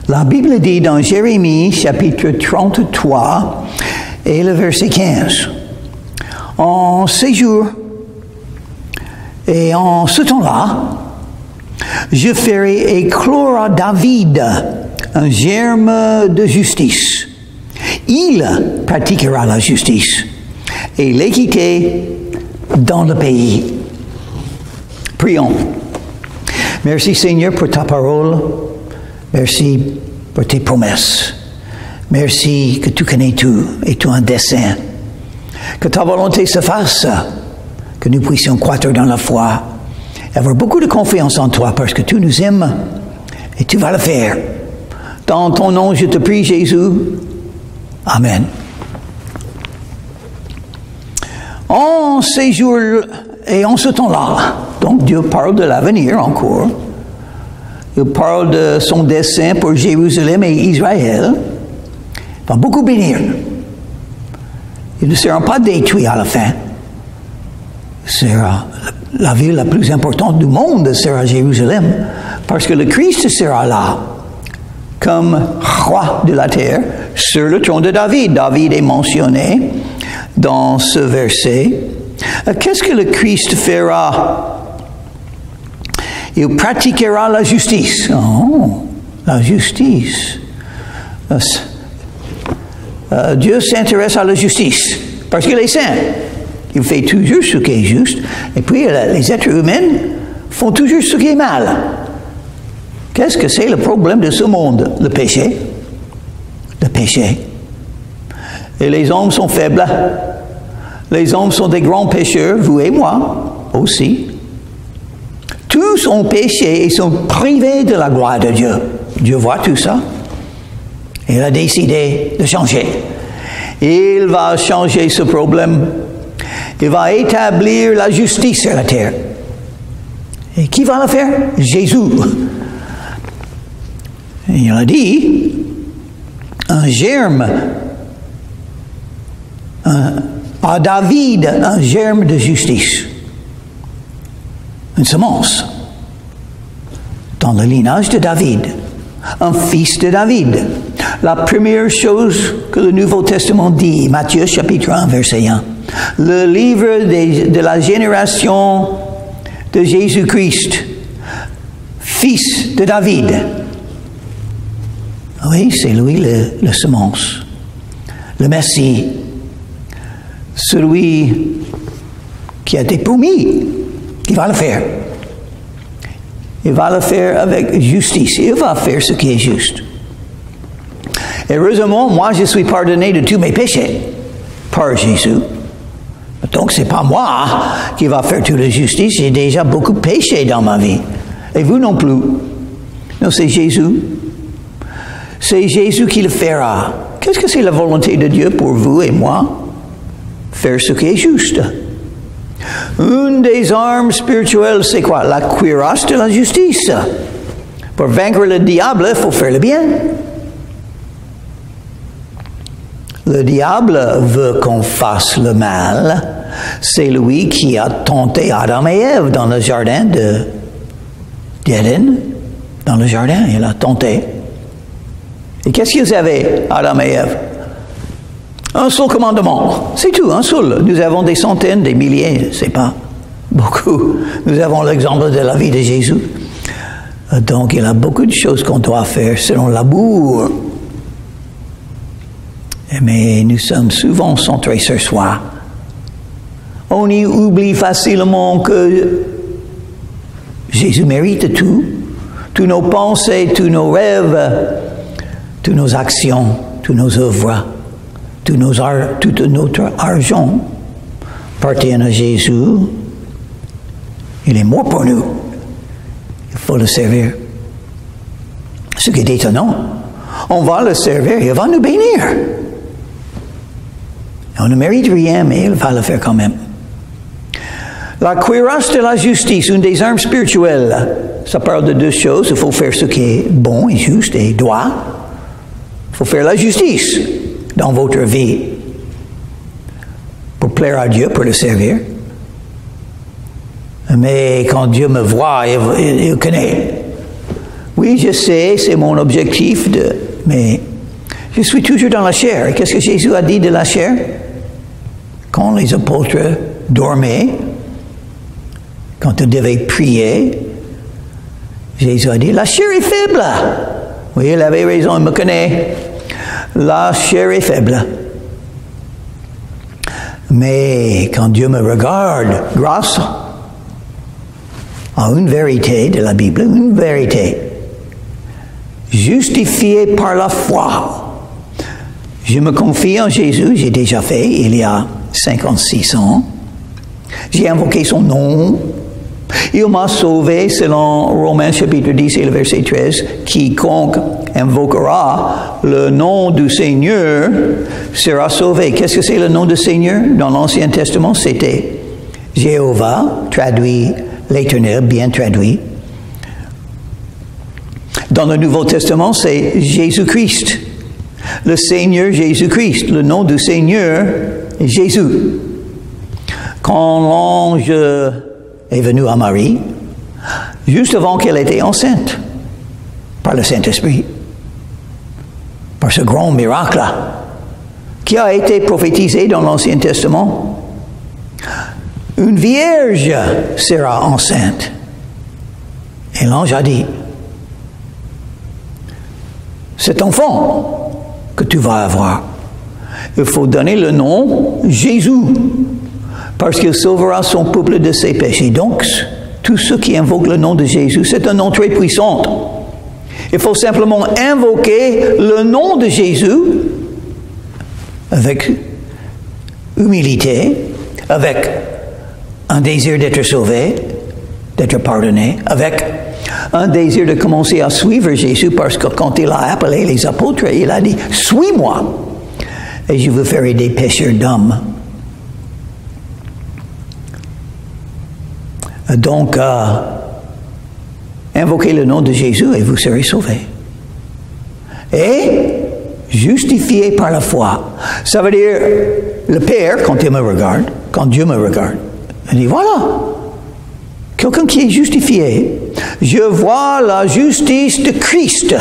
La Bible dit dans Jérémie, chapitre 33, et le verset 15, « En ces jours et en ce temps-là, je ferai éclore à David un germe de justice. Il pratiquera la justice et l'équité dans le pays. » Prions. Merci Seigneur pour ta parole. Merci pour tes promesses. Merci que tu connais tout et tu as un dessein. Que ta volonté se fasse, que nous puissions croître dans la foi, avoir beaucoup de confiance en toi parce que tu nous aimes et tu vas le faire. Dans ton nom, je te prie, Jésus. Amen. En ces jours et en ce temps-là, donc Dieu parle de l'avenir encore. Il parle de son dessein pour Jérusalem et Israël. Il va beaucoup bénir. Ils ne seront pas détruits à la fin. Sera la ville la plus importante du monde sera Jérusalem, parce que le Christ sera là, comme roi de la terre, sur le trône de David. David est mentionné dans ce verset. Qu'est-ce que le Christ fera? Il pratiquera la justice. Oh, la justice. Dieu s'intéresse à la justice parce qu'il est saint. Il fait toujours ce qui est juste. Et puis les êtres humains font toujours ce qui est mal. Qu'est-ce que c'est le problème de ce monde? Le péché. Le péché. Et les hommes sont faibles. Les hommes sont des grands pécheurs, vous et moi aussi. Tous ont péché et sont privés de la gloire de Dieu. Dieu voit tout ça. Il a décidé de changer. Il va changer ce problème. Il va établir la justice sur la terre. Et qui va le faire? Jésus. Il a dit, un germe, à David, un germe de justice. Une semence. Dans le lignage de David. Un fils de David. La première chose que le Nouveau Testament dit, Matthieu chapitre 1, verset 1. Le livre de la génération de Jésus-Christ, fils de David. Oui, c'est lui le semence. Le Messie. Celui qui a été promis. Il va le faire. Il va le faire avec justice. Il va faire ce qui est juste. Heureusement, moi, je suis pardonné de tous mes péchés par Jésus. Donc, ce n'est pas moi qui va faire toute la justice. J'ai déjà beaucoup péché dans ma vie. Et vous non plus. Non, c'est Jésus. C'est Jésus qui le fera. Qu'est-ce que c'est la volonté de Dieu pour vous et moi? Faire ce qui est juste. Une des armes spirituelles, c'est quoi? La cuirasse de la justice. Pour vaincre le diable, il faut faire le bien. Le diable veut qu'on fasse le mal. C'est lui qui a tenté Adam et Ève dans le jardin d'Éden. Dans le jardin, il a tenté. Et qu'est-ce qu'ils avaient, Adam et Ève? Un seul commandement. C'est tout, un seul. Nous avons des centaines, des milliers, c'est pas beaucoup. Nous avons l'exemple de la vie de Jésus. Donc, il y a beaucoup de choses qu'on doit faire selon l'amour. Mais nous sommes souvent centrés sur soi. On y oublie facilement que Jésus mérite tout. Tous nos pensées, tous nos rêves, toutes nos actions, toutes nos œuvres, tout notre argent appartiennent à Jésus. Il est mort pour nous. Il faut le servir. Ce qui est étonnant, on va le servir, il va nous bénir. On ne mérite rien, mais il va le faire quand même. La cuirasse de la justice, une des armes spirituelles, ça parle de deux choses. Il faut faire ce qui est bon et juste et droit. Il faut faire la justice dans votre vie pour plaire à Dieu, pour le servir. Mais quand Dieu me voit, il connaît Oui, je sais, c'est mon objectif, mais je suis toujours dans la chair. Et qu'est-ce que Jésus a dit de la chair? Quand les apôtres dormaient, quand ils devaient prier, Jésus a dit, la chair est faible. Oui, il avait raison, il me connaît. La chair est faible. Mais quand Dieu me regarde, grâce à une vérité de la Bible, une vérité, justifié par la foi, je me confie en Jésus, j'ai déjà fait il y a 56 ans. J'ai invoqué son nom. Il m'a sauvé selon Romains chapitre 10 et le verset 13. Quiconque invoquera le nom du Seigneur sera sauvé. Qu'est-ce que c'est le nom du Seigneur? Dans l'Ancien Testament, c'était Jéhovah, traduit l'Éternel, bien traduit. Dans le Nouveau Testament, c'est Jésus-Christ. Le Seigneur Jésus-Christ. Le nom du Seigneur est Jésus. Quand l'ange est venu à Marie, juste avant qu'elle était enceinte, par le Saint-Esprit, par ce grand miracle qui a été prophétisé dans l'Ancien Testament. Une vierge sera enceinte. Et l'ange a dit, cet enfant que tu vas avoir, il faut donner le nom Jésus, parce qu'il sauvera son peuple de ses péchés. Donc, tous ceux qui invoquent le nom de Jésus, c'est un nom très puissant. Il faut simplement invoquer le nom de Jésus avec humilité, avec un désir d'être sauvé, d'être pardonné, avec un désir de commencer à suivre Jésus, parce que quand il a appelé les apôtres, il a dit, suis-moi, et je vous ferai des pêcheurs d'hommes. Donc, invoquez le nom de Jésus et vous serez sauvés. Et justifié par la foi. Ça veut dire, le Père, quand il me regarde, quand Dieu me regarde, il dit, voilà, quelqu'un qui est justifié. Je vois la justice de Christ.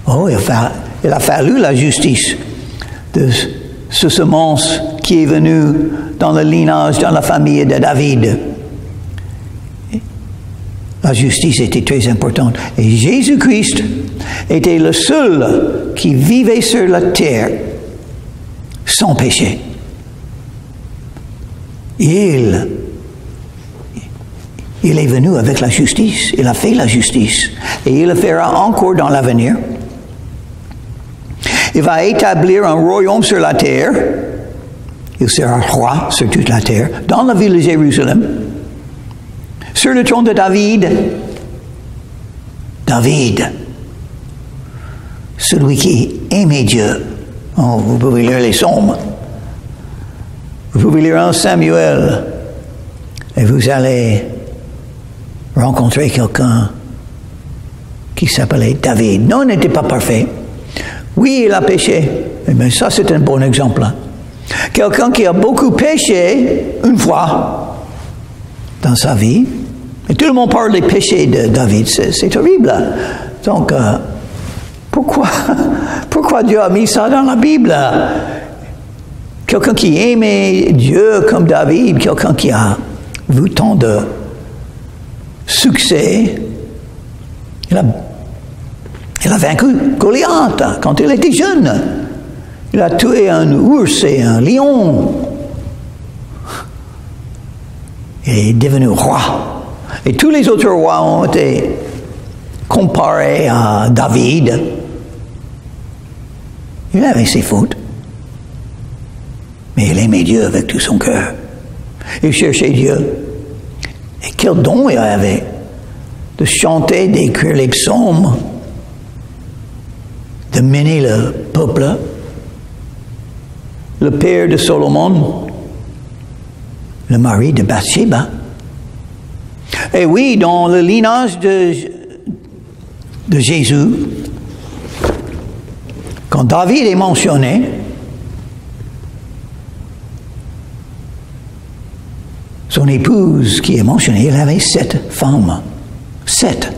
Oh, il a fallu la justice de ce semence qui est venu dans le lignage, dans la famille de David. La justice était très importante. Et Jésus-Christ était le seul qui vivait sur la terre sans péché. Il est venu avec la justice. Il a fait la justice. Et il le fera encore dans l'avenir. Il va établir un royaume sur la terre. Il sera roi sur toute la terre, dans la ville de Jérusalem. Sur le trône de David, celui qui aimait Dieu. Oh, vous pouvez lire les psaumes. Vous pouvez lire 1 Samuel. Et vous allez rencontrer quelqu'un qui s'appelait David. Non, il n'était pas parfait. Oui, il a péché. Mais ça, c'est un bon exemple. Quelqu'un qui a beaucoup péché une fois dans sa vie. Et tout le monde parle des péchés de David, c'est horrible. Donc, pourquoi Dieu a mis ça dans la Bible? Quelqu'un qui aimait Dieu comme David, quelqu'un qui a vu tant de succès, il a vaincu Goliath quand il était jeune. Il a tué un ours et un lion. Il est devenu roi. Et tous les autres rois ont été comparés à David. Il avait ses fautes. Mais il aimait Dieu avec tout son cœur. Il cherchait Dieu. Et quel don il avait de chanter, d'écrire les psaumes, de mener le peuple. Le père de Salomon, le mari de Bathsheba. Et oui, dans le lignage de Jésus, quand David est mentionné, son épouse qui est mentionnée, elle avait 7 femmes. 7.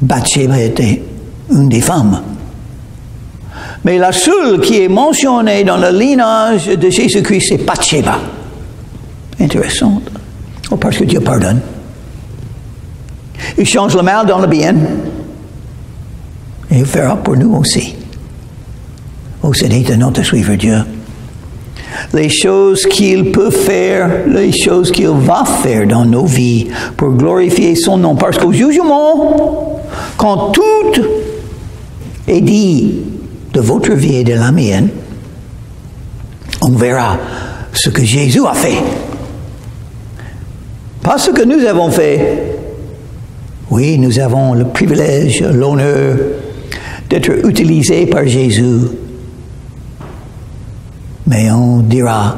Bathsheba était une des femmes. Mais la seule qui est mentionnée dans le lignage de Jésus-Christ, c'est Bathsheba. Intéressant. Oh, parce que Dieu pardonne. Il change le mal dans le bien. Et il fera pour nous aussi. Oh, c'est étonnant de suivre Dieu. Les choses qu'il peut faire, les choses qu'il va faire dans nos vies pour glorifier son nom. Parce qu'au jugement, quand tout est dit de votre vie et de la mienne, on verra ce que Jésus a fait. Pas ce que nous avons fait. Oui, nous avons le privilège, l'honneur d'être utilisés par Jésus. Mais on dira,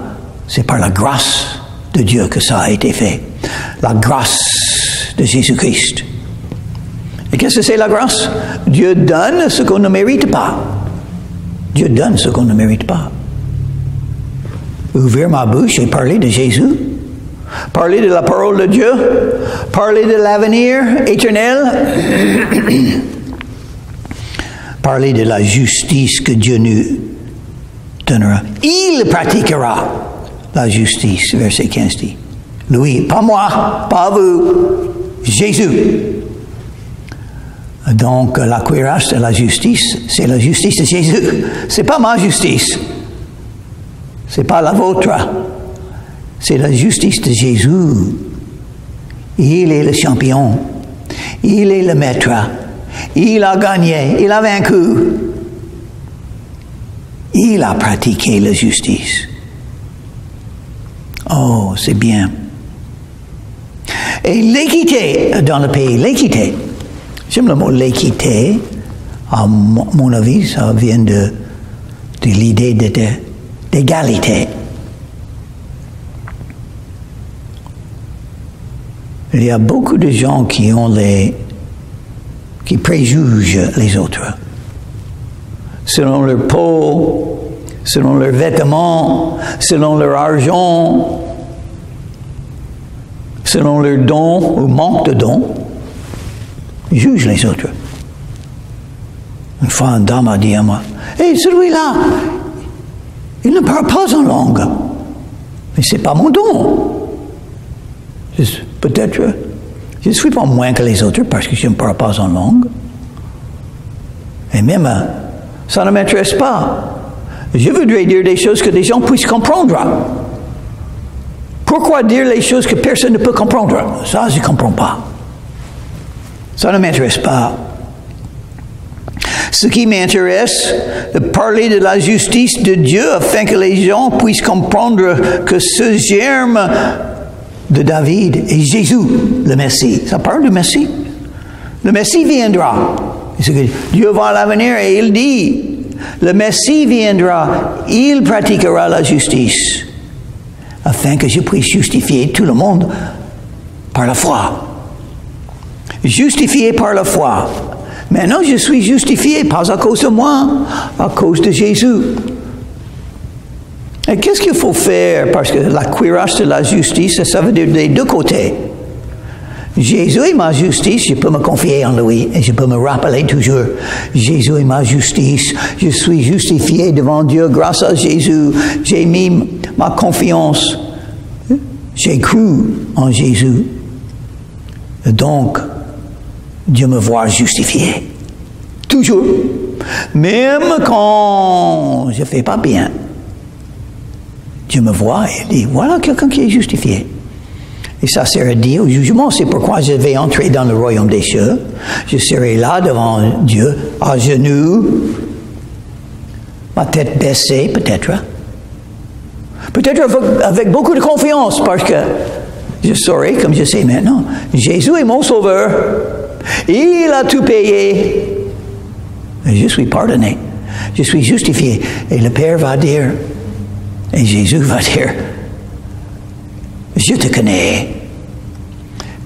c'est par la grâce de Dieu que ça a été fait. La grâce de Jésus-Christ. Et qu'est-ce que c'est la grâce? Dieu donne ce qu'on ne mérite pas. Dieu donne ce qu'on ne mérite pas. Ouvrir ma bouche et parler de Jésus. Parler de la parole de Dieu. Parler de l'avenir éternel. Parler de la justice que Dieu nous donnera. Il pratiquera la justice, verset 15 dit. Lui, pas moi, pas vous, Jésus. Donc, la cuirasse de la justice, c'est la justice de Jésus. C'est pas ma justice. C'est pas la vôtre. C'est la justice de Jésus. Il est le champion. Il est le maître. Il a gagné. Il a vaincu. Il a pratiqué la justice. Oh, c'est bien. Et l'équité dans le pays, l'équité. J'aime le mot l'équité. À mon avis, ça vient de l'idée d'égalité. Il y a beaucoup de gens qui préjugent les autres. Selon leur peau, selon leurs vêtements, selon leur argent, selon leurs dons ou manque de dons, ils jugent les autres. Une fois, une dame a dit à moi, « Hey, celui-là, il ne parle pas en langue. Mais c'est pas mon don. Peut-être, je ne suis pas moins que les autres parce que je ne parle pas en langue. Et même, ça ne m'intéresse pas. Je voudrais dire des choses que les gens puissent comprendre. Pourquoi dire les choses que personne ne peut comprendre? Ça, je ne comprends pas. Ça ne m'intéresse pas. Ce qui m'intéresse, de parler de la justice de Dieu afin que les gens puissent comprendre que ce germe de David est Jésus, le Messie. Ça parle du Messie. Le Messie viendra. Dieu voit l'avenir et il dit, le Messie viendra, il pratiquera la justice, afin que je puisse justifier tout le monde par la foi. Justifié par la foi. Maintenant, je suis justifié, pas à cause de moi, à cause de Jésus. Et qu'est-ce qu'il faut faire? Parce que la cuirasse de la justice, ça veut dire des deux côtés. Jésus est ma justice, je peux me confier en lui et je peux me rappeler toujours, Jésus est ma justice, je suis justifié devant Dieu grâce à Jésus, j'ai mis ma confiance, j'ai cru en Jésus. Et donc, Dieu me voit justifié. Toujours. Même quand je ne fais pas bien. Dieu me voit et dit, voilà quelqu'un qui est justifié. Et ça sert à dire au jugement, c'est pourquoi je vais entrer dans le royaume des cieux. Je serai là devant Dieu, à genoux, ma tête baissée peut-être. Peut-être avec beaucoup de confiance, parce que je saurai, comme je sais maintenant, Jésus est mon sauveur. Il a tout payé. Et je suis pardonné. Je suis justifié. Et le Père va dire, et Jésus va dire, je te connais.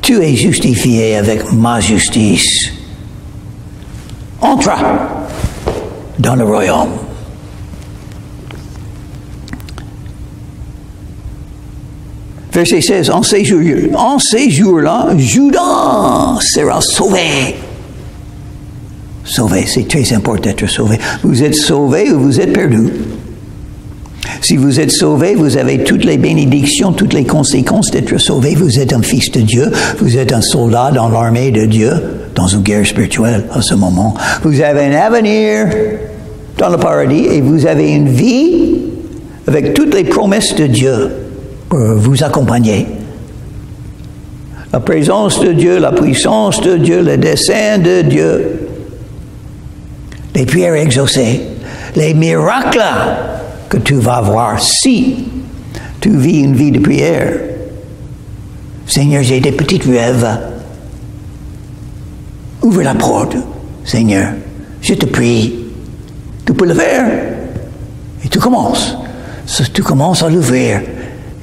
Tu es justifié avec ma justice. Entre dans le royaume. Verset 16, en ces jours-là, Judas sera sauvé. sauvé. C'est très important d'être sauvé. Vous êtes sauvé ou vous êtes perdu. Si vous êtes sauvé, vous avez toutes les bénédictions, toutes les conséquences d'être sauvé. Vous êtes un fils de Dieu. Vous êtes un soldat dans l'armée de Dieu, dans une guerre spirituelle à ce moment. Vous avez un avenir dans le paradis et vous avez une vie avec toutes les promesses de Dieu pour vous accompagner. La présence de Dieu, la puissance de Dieu, le dessein de Dieu, les prières exaucées, les miracles que tu vas voir si tu vis une vie de prière. Seigneur, j'ai des petites rêves. Ouvre la porte, Seigneur. Je te prie. Tu peux le faire. Et tu commences. Tu commences à l'ouvrir.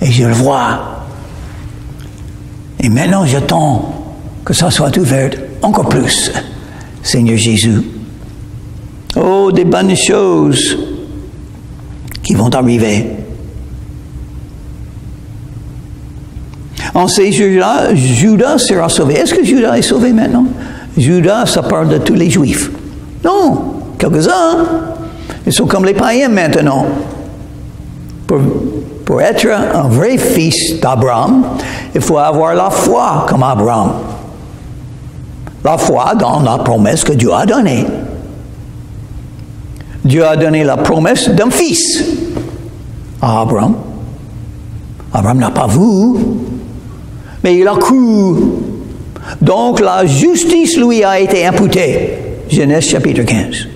Et je le vois. Et maintenant, j'attends que ça soit ouvert encore plus. Seigneur Jésus. Oh, des bonnes choses qui vont arriver. En ces jours-là, Judas sera sauvé. Est-ce que Judas est sauvé maintenant? Judas, ça parle de tous les Juifs. Non, quelques-uns. Ils sont comme les païens maintenant. Pour être un vrai fils d'Abraham, il faut avoir la foi comme Abraham. La foi dans la promesse que Dieu a donnée. Dieu a donné la promesse d'un fils à Abraham. Abraham n'a pas vu, mais il a cru. Donc la justice lui a été imputée. Genèse chapitre 15.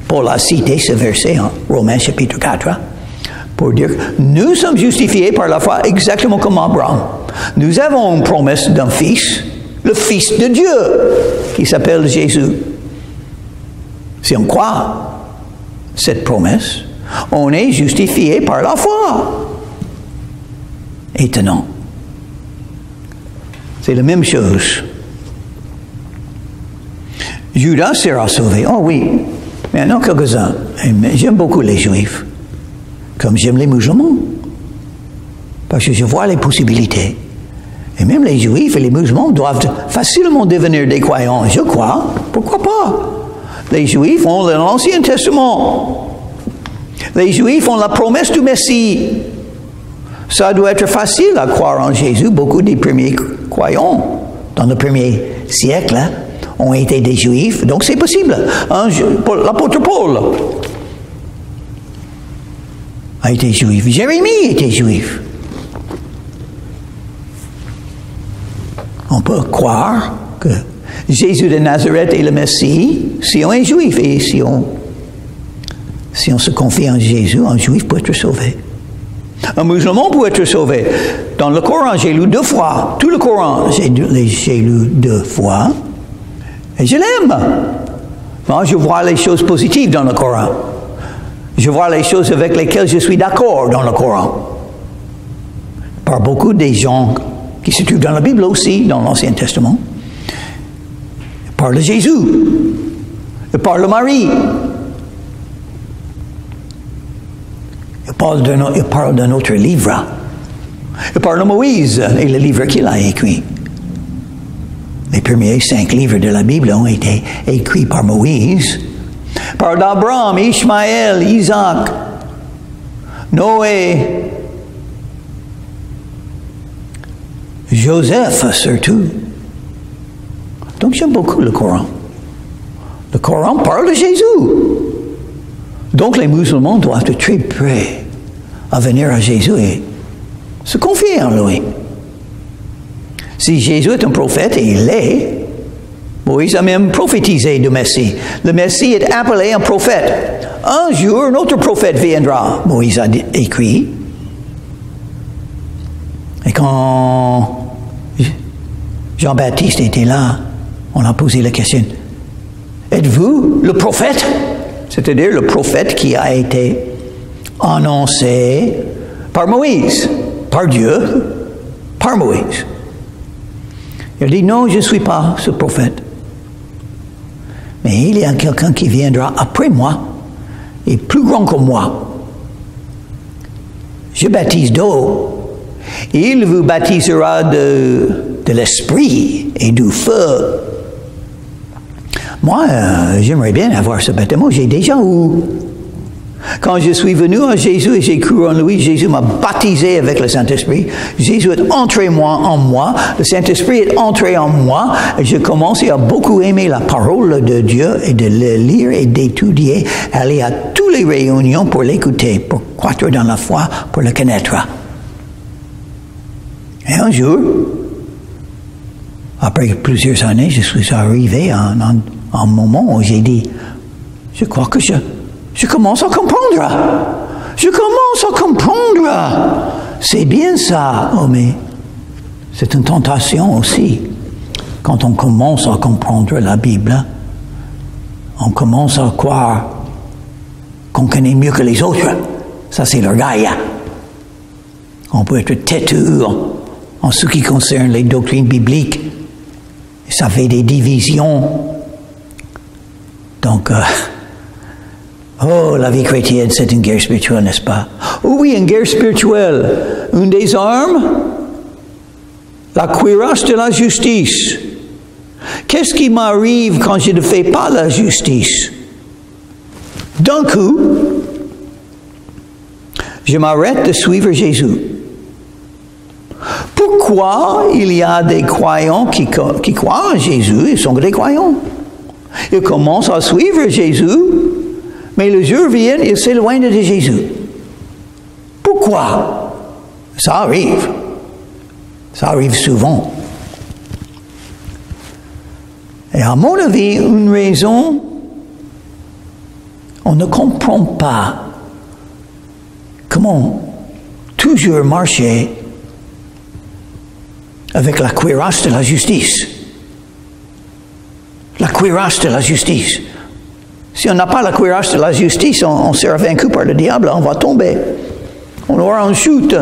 Paul a cité ce verset en Romains chapitre 4 pour dire que nous sommes justifiés par la foi exactement comme Abraham. Nous avons une promesse d'un fils, le Fils de Dieu, qui s'appelle Jésus. Si on croit cette promesse, on est justifié par la foi. Étonnant. C'est la même chose. Judas sera sauvé. Oh oui, maintenant quelques-uns. J'aime beaucoup les Juifs, comme j'aime les musulmans, parce que je vois les possibilités. Et même les Juifs et les musulmans doivent facilement devenir des croyants, je crois. Pourquoi pas? Les Juifs ont l'Ancien Testament. Les Juifs ont la promesse du Messie. Ça doit être facile à croire en Jésus. Beaucoup des premiers croyants dans le premier siècle ont été des Juifs. Donc c'est possible. L'apôtre Paul a été juif. Jérémie était juif. On peut croire que Jésus de Nazareth est le Messie si on est juif. Et si on se confie en Jésus, un juif peut être sauvé. Un musulman peut être sauvé. Dans le Coran, j'ai lu 2 fois. Tout le Coran, j'ai lu 2 fois. Et je l'aime. Moi, je vois les choses positives dans le Coran. Je vois les choses avec lesquelles je suis d'accord dans le Coran. Par beaucoup des gens qui se trouvent dans la Bible aussi, dans l'Ancien Testament. Il parle de Jésus. Il parle de Marie. Il parle d'un autre livre. Il parle de Moïse et le livre qu'il a écrit. Les premiers 5 livres de la Bible ont été écrits par Moïse. Il parle d'Abraham, Ishmaël, Isaac, Noé, Joseph surtout. Donc j'aime beaucoup le Coran. Le Coran parle de Jésus. Donc les musulmans doivent être très prêts à venir à Jésus et se confier en lui. Si Jésus est un prophète, et il l'est, Moïse a même prophétisé du Messie. Le Messie est appelé un prophète. Un jour, un autre prophète viendra, Moïse a écrit. Et quand Jean-Baptiste était là, on a posé la question, êtes-vous le prophète? C'est-à-dire le prophète qui a été annoncé par Moïse, par Dieu, par Moïse. Il a dit, non, je ne suis pas ce prophète. Mais il y a quelqu'un qui viendra après moi, et plus grand que moi. Je baptise d'eau. Il vous baptisera de l'esprit et du feu. Moi, j'aimerais bien avoir ce baptême. J'ai déjà eu. Quand je suis venu à Jésus et j'ai cru en lui, Jésus m'a baptisé avec le Saint-Esprit. Jésus est entré en moi. Le Saint-Esprit est entré en moi. Et je commençais à beaucoup aimer la parole de Dieu et de le lire et d'étudier, aller à toutes les réunions pour l'écouter, pour croître dans la foi, pour le connaître. Et un jour, après plusieurs années, je suis arrivé à un moment où j'ai dit, je crois que je commence à comprendre. Je commence à comprendre. C'est bien ça. Oh, mais c'est une tentation aussi. Quand on commence à comprendre la Bible, on commence à croire qu'on connaît mieux que les autres. Ça, c'est l'orgueil. On peut être têteux en ce qui concerne les doctrines bibliques. Ça fait des divisions. Donc, la vie chrétienne, c'est une guerre spirituelle, n'est-ce pas? Oh oui, une guerre spirituelle. Une des armes, la cuirasse de la justice. Qu'est-ce qui m'arrive quand je ne fais pas la justice? D'un coup, je m'arrête de suivre Jésus. Pourquoi il y a des croyants qui croient en Jésus, ils sont des croyants? Ils commencent à suivre Jésus, mais le jour vient, ils s'éloignent de Jésus. Pourquoi? Ça arrive. Ça arrive souvent. Et à mon avis, une raison, on ne comprend pas comment toujours marcher avec la cuirasse de la justice. La cuirasse de la justice. Si on n'a pas la cuirasse de la justice, on sera vaincu par le diable, on va tomber. On aura une chute.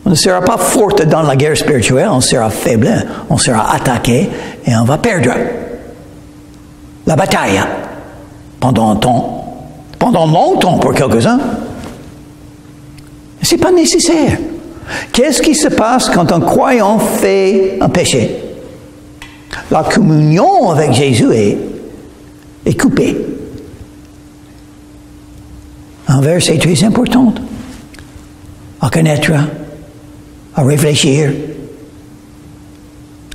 On ne sera pas forte dans la guerre spirituelle, on sera faible, on sera attaqué et on va perdre la bataille pendant un temps, pendant longtemps pour quelques-uns. Ce n'est pas nécessaire. Qu'est-ce qui se passe quand un croyant fait un péché? La communion avec Jésus est coupée. Un verset très important à connaître, à réfléchir.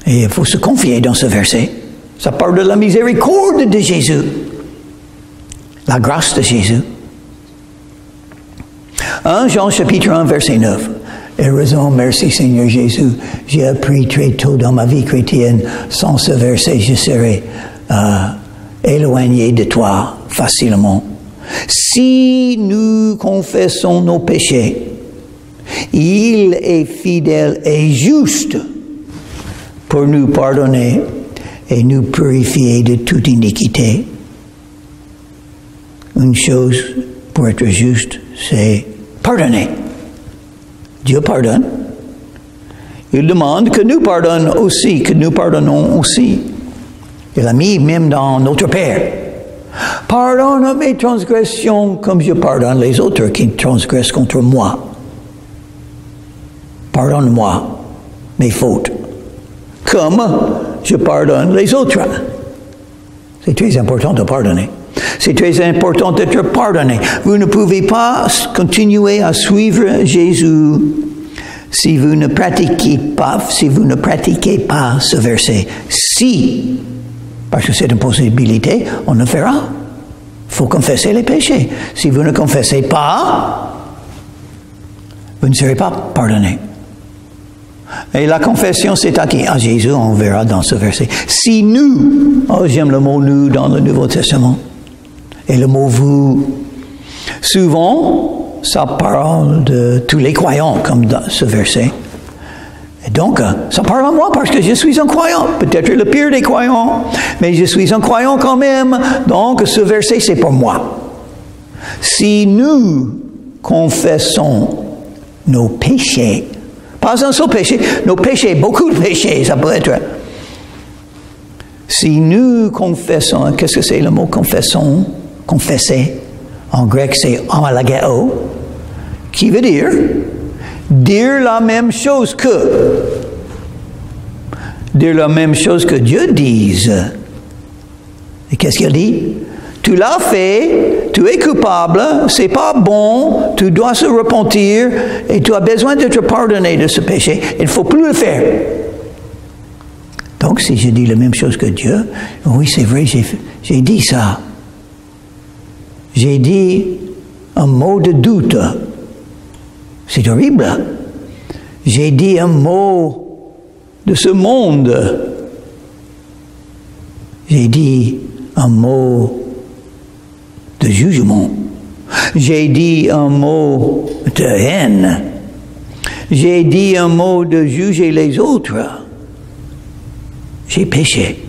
Et il faut se confier dans ce verset. Ça parle de la miséricorde de Jésus, la grâce de Jésus. 1 Jean chapitre 1 verset 9. Heureusement, merci Seigneur Jésus, j'ai appris très tôt dans ma vie chrétienne, sans ce verset, je serais éloigné de toi facilement. Si nous confessons nos péchés, il est fidèle et juste pour nous pardonner et nous purifier de toute iniquité. Une chose pour être juste, c'est pardonner. Dieu pardonne. Il demande que nous pardonnons aussi, que nous pardonnons aussi. Il a mis même dans notre Père. Pardonne mes transgressions comme je pardonne les autres qui transgressent contre moi. Pardonne-moi mes fautes comme je pardonne les autres. C'est très important de pardonner. C'est très important d'être pardonné. Vous ne pouvez pas continuer à suivre Jésus si vous ne pratiquez pas ce verset. Si, parce que c'est une possibilité, on le fera. Il faut confesser les péchés. Si vous ne confessez pas, vous ne serez pas pardonné. Et la confession, c'est à qui? À Jésus, on verra dans ce verset. Si nous, j'aime le mot nous dans le Nouveau Testament. Et le mot vous, souvent, ça parle de tous les croyants, comme dans ce verset. Et donc, ça parle à moi parce que je suis un croyant. Peut-être le pire des croyants, mais je suis un croyant quand même. Donc, ce verset, c'est pour moi. Si nous confessons nos péchés, pas un seul péché, nos péchés, beaucoup de péchés, ça peut être. Si nous confessons, qu'est-ce que c'est le mot confessons? Confesser, en grec c'est amalageo, qui veut dire la même chose que Dieu dise. Et qu'est-ce qu'il dit? Tu l'as fait, tu es coupable, c'est pas bon, tu dois se repentir et tu as besoin d'être pardonné de ce péché. Il ne faut plus le faire. Donc, si je dis la même chose que Dieu, oui, c'est vrai, j'ai dit ça. J'ai dit un mot de doute. C'est horrible. J'ai dit un mot de ce monde. J'ai dit un mot de jugement. J'ai dit un mot de haine. J'ai dit un mot de juger les autres. J'ai péché.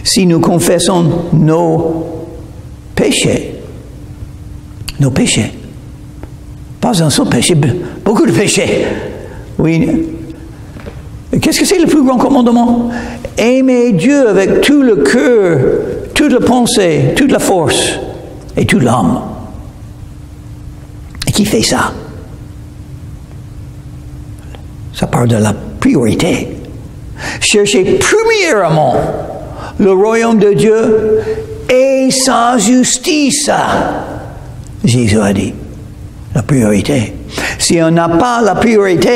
Si nous confessons nos péchés, pas un seul péché, beaucoup de péchés. Oui. Qu'est-ce que c'est le plus grand commandement? Aimer Dieu avec tout le cœur, toute la pensée, toute la force et toute l'âme. Et qui fait ça? Ça part de la priorité. Cherchez premièrement le royaume de Dieu et sa justice. Jésus a dit, la priorité. Si on n'a pas la priorité,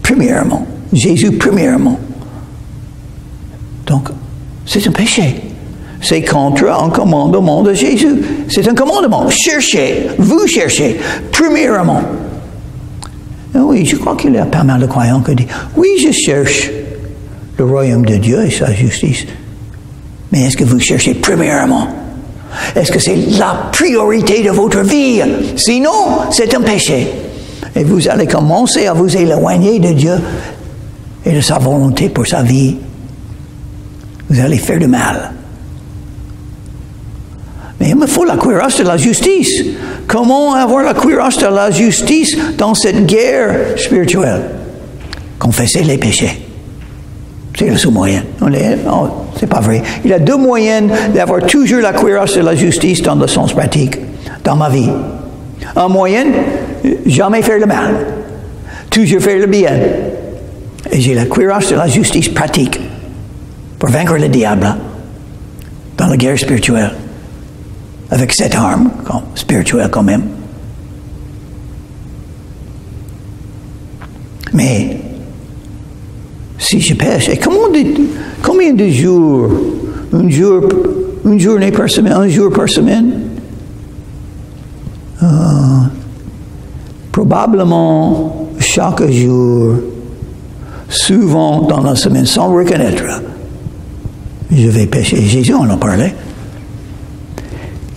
premièrement, Jésus premièrement. Donc, c'est un péché. C'est contre un commandement de Jésus. C'est un commandement. Cherchez, vous cherchez, premièrement. Oui, je crois qu'il y a pas mal de croyants qui disent, oui, je cherche le royaume de Dieu et sa justice. Mais est-ce que vous cherchez premièrement? Est-ce que c'est la priorité de votre vie? Sinon, c'est un péché. Et vous allez commencer à vous éloigner de Dieu et de sa volonté pour sa vie. Vous allez faire du mal. Mais il me faut la cuirasse de la justice. Comment avoir la cuirasse de la justice dans cette guerre spirituelle? Confesser les péchés. C'est le seul moyen. Non, c'est pas vrai. Il y a deux moyens d'avoir toujours la cuirasse de la justice dans le sens pratique, dans ma vie. Un moyen, jamais faire le mal. Toujours faire le bien. Et j'ai la cuirasse de la justice pratique pour vaincre le diable dans la guerre spirituelle. Avec cette arme spirituelle quand même. Mais si je pêche, et combien de jours, une journée par semaine, un jour par semaine? Probablement chaque jour, souvent dans la semaine, sans reconnaître, je vais pêcher. Jésus en a parlé.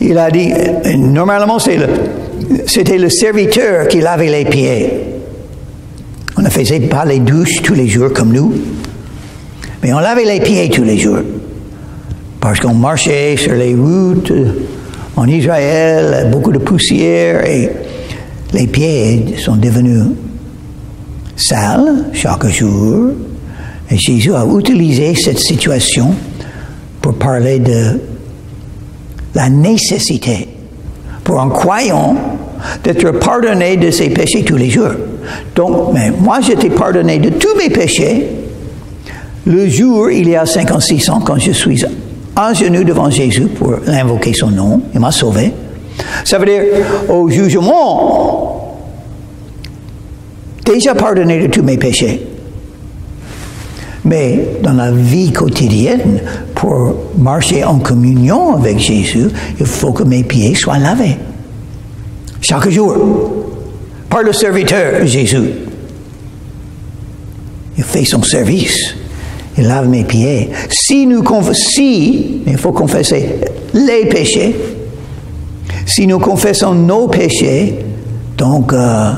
Il a dit, normalement c'était le serviteur qui lavait les pieds. On ne faisait pas les douches tous les jours comme nous, mais on lavait les pieds tous les jours. Parce qu'on marchait sur les routes en Israël, beaucoup de poussière, et les pieds sont devenus sales chaque jour. Et Jésus a utilisé cette situation pour parler de la nécessité pour un croyant d'être pardonné de ses péchés tous les jours. Donc, mais moi j'étais pardonné de tous mes péchés le jour, il y a 56 ans, quand je suis à genoux devant Jésus pour invoquer son nom, il m'a sauvé. Ça veut dire, au jugement, déjà pardonné de tous mes péchés. Mais dans la vie quotidienne, pour marcher en communion avec Jésus, il faut que mes pieds soient lavés. Chaque jour. Par le serviteur Jésus. Il fait son service. Il lave mes pieds. Il faut confesser les péchés. Si nous confessons nos péchés, donc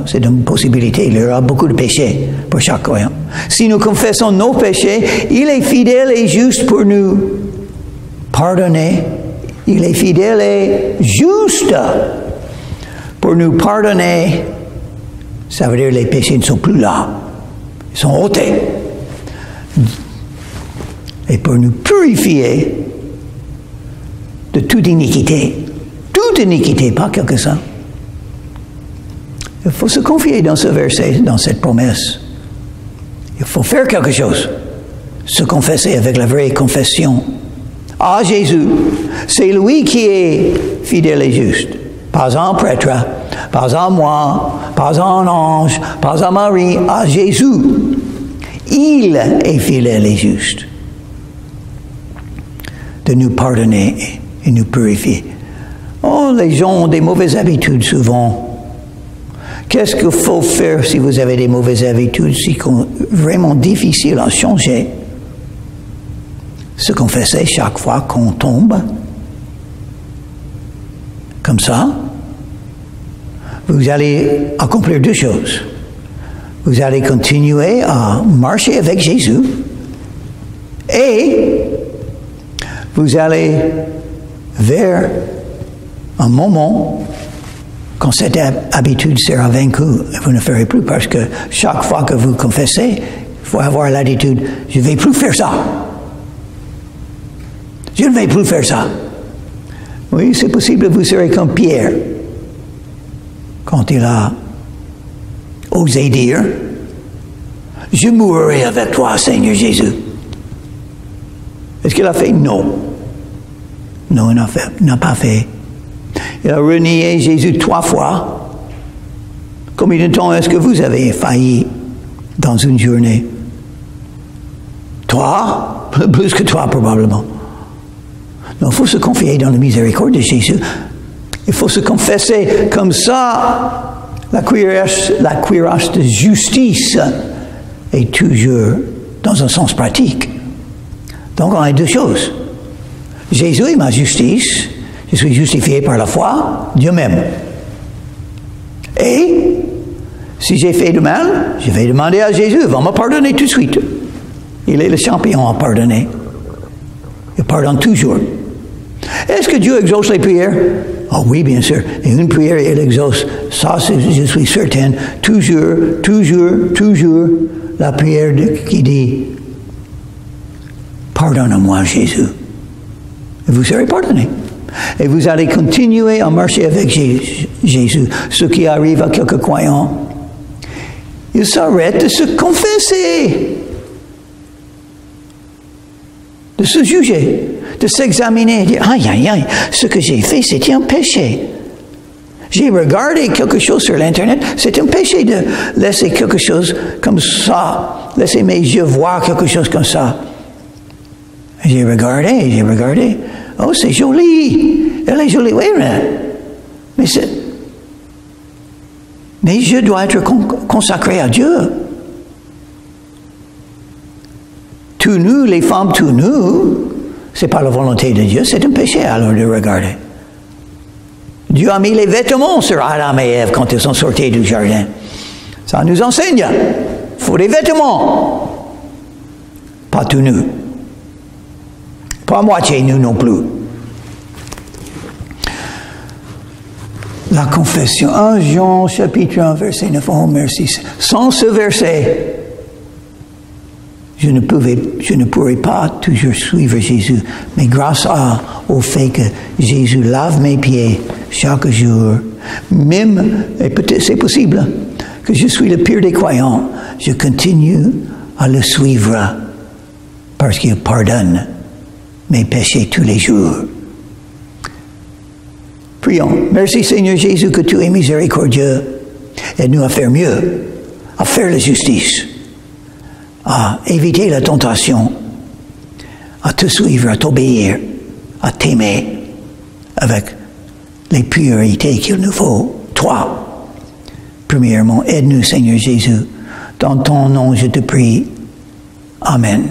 c'est une possibilité. Il y aura beaucoup de péchés pour chaque croyant. Si nous confessons nos péchés, il est fidèle et juste pour nous pardonner. Il est fidèle et juste pour nous pardonner. Ça veut dire que les péchés ne sont plus là. Ils sont ôtés. Et pour nous purifier de toute iniquité. Toute iniquité, pas quelque chose. Il faut se confier dans ce verset, dans cette promesse. Il faut faire quelque chose. Se confesser avec la vraie confession à Jésus. C'est lui qui est fidèle et juste. Pas un prêtre, pas un moine, pas un ange, pas un Marie, à Jésus. Il est fidèle et juste de nous pardonner et nous purifier. Oh, les gens ont des mauvaises habitudes souvent. Qu'est-ce qu'il faut faire si vous avez des mauvaises habitudes? C'est vraiment difficile à changer. Se confesser chaque fois qu'on tombe. Comme ça, vous allez accomplir deux choses. Vous allez continuer à marcher avec Jésus et vous allez vers un moment quand cette habitude sera vaincue, vous ne ferez plus parce que chaque fois que vous confessez, il faut avoir l'attitude, je ne vais plus faire ça. Je ne vais plus faire ça. Oui, c'est possible que vous serez comme Pierre quand il a osé dire, je mourrai avec toi, Seigneur Jésus. Est-ce qu'il a fait? Non. Non, il n'a pas fait. Il a renié Jésus 3 fois. Combien de temps est-ce que vous avez failli dans une journée? 3? Plus que 3 probablement. Non, il faut se confier dans la miséricorde de Jésus. Il faut se confesser comme ça. La cuirasse de justice est toujours dans un sens pratique. Donc on a deux choses. Jésus est ma justice. Je suis justifié par la foi, Dieu m'aime. Et si j'ai fait du mal, je vais demander à Jésus, il va me pardonner tout de suite. Il est le champion à pardonner. Il pardonne toujours. Est-ce que Dieu exauce les prières? Oh oui, bien sûr. Et une prière, il exauce. Ça, je suis certain. Toujours, toujours, toujours, la prière qui dit, pardonne-moi, Jésus. Et vous serez pardonné. Et vous allez continuer à marcher avec Jésus. Ce qui arrive à quelques croyants, ils s'arrêtent de se confesser, de se juger, de s'examiner, de dire, aïe, aïe, aïe, ce que j'ai fait, c'était un péché. J'ai regardé quelque chose sur l'Internet, c'est un péché de laisser quelque chose comme ça, laisser mes yeux voir quelque chose comme ça. J'ai regardé. Oh, c'est joli. Elle est jolie, oui, mais je dois être consacré à Dieu. Tous nous, les femmes, tous nous, c'est pas la volonté de Dieu, c'est un péché alors de regarder. Dieu a mis les vêtements sur Adam et Ève quand ils sont sortis du jardin. Ça nous enseigne. Il faut des vêtements. Pas tous nous. Pas moitié nous non plus. La confession. 1 Jean chapitre 1 verset 9. Oh merci. Sans ce verset, je ne pourrais pas toujours suivre Jésus. Mais grâce au fait que Jésus lave mes pieds chaque jour, même, et peut-être c'est possible que je suis le pire des croyants, je continue à le suivre parce qu'il pardonne mes péchés tous les jours. Prions. Merci Seigneur Jésus que tu es miséricordieux. Aide-nous à faire mieux, à faire la justice, à éviter la tentation, à te suivre, à t'obéir, à t'aimer avec les priorités qu'il nous faut. 3. Premièrement, aide-nous Seigneur Jésus. Dans ton nom je te prie. Amen.